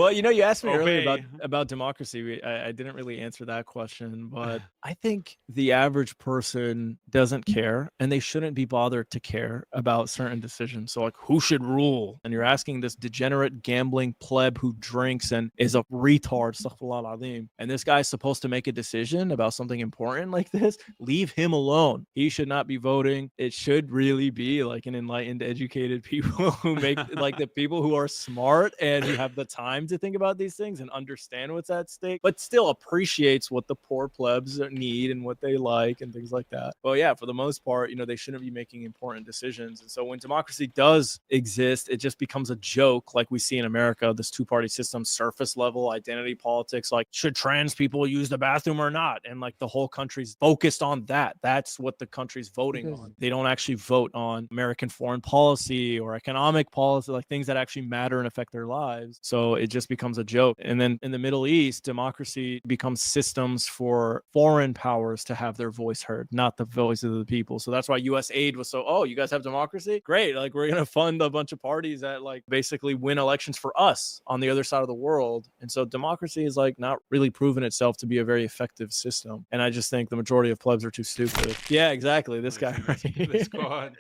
Well, you asked me earlier Obey. about democracy. I didn't really answer that question, but I think the average person doesn't care, and they shouldn't be bothered to care about certain decisions. So, like, who should rule? And you're asking this degenerate gambling pleb who drinks and is a retard, astaghfirullah al-azim, and this guy's supposed to make a decision about something important like this. Leave him alone. He should not be voting. It should really be like an enlightened, educated people who make like the people who are smart and who have the time to think about these things and understand what's at stake, but still appreciates what the poor plebs need and what they like and things like that. But yeah, for the most part, they shouldn't be making important decisions. And so when democracy does exist, it just becomes a joke, like we see in America, this two-party system, surface level identity politics, like should trans people use the bathroom or not? And like the whole country's focused on that. That's what the country's voting on. They don't actually vote on American foreign policy or economic policy, like things that actually matter and affect their lives. So it just becomes a joke. And then in the Middle East, democracy becomes systems for foreign powers to have their voice heard, not the voice of the people. So that's why US aid was so, oh, you guys have democracy? Great. Like we're going to fund a bunch of parties that like basically win elections for us on the other side of the world. And so democracy is like not really proven itself to be a very effective system. And I just think the majority of plebs are too stupid. Yeah, exactly. This guy. This squad.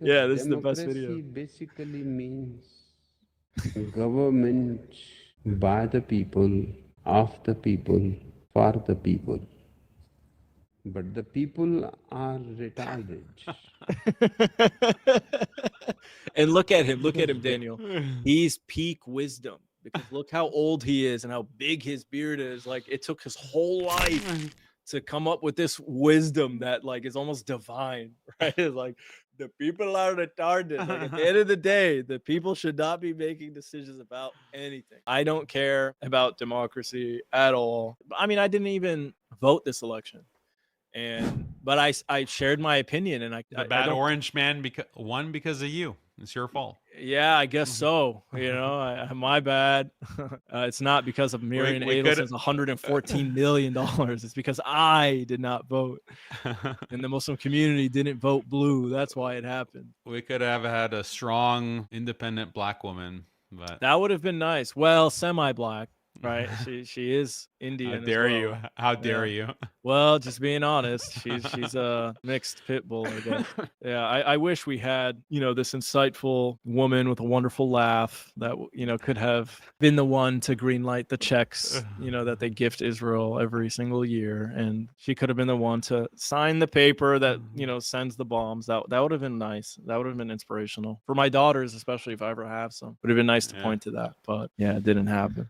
Yeah, this is the best video. Democracy basically means government by the people, of the people, for the people. But the people are retarded. And look at him, Daniel. He's peak wisdom because look how old he is and how big his beard is. Like it took his whole life to come up with this wisdom that like is almost divine, right? It's like the people are retarded. Like at the end of the day, the people should not be making decisions about anything. I don't care about democracy at all. I mean, I didn't even vote this election. But I shared my opinion, and the bad orange man won because of you. It's your fault. Yeah, I guess so. My bad. It's not because of Miriam Adelson's $114 million. It's because I did not vote, and the Muslim community didn't vote blue. That's why it happened. We could have had a strong, independent black woman, but that would have been nice. Well, semi-black. Right, she is Indian. How dare you? How dare you? Well, just being honest, she's a mixed pit bull, I guess. Yeah, I wish we had this insightful woman with a wonderful laugh that could have been the one to greenlight the checks that they gift Israel every single year, and she could have been the one to sign the paper that sends the bombs. That would have been nice. That would have been inspirational for my daughters, especially if I ever have some. Would have been nice to point to that, but yeah, it didn't happen.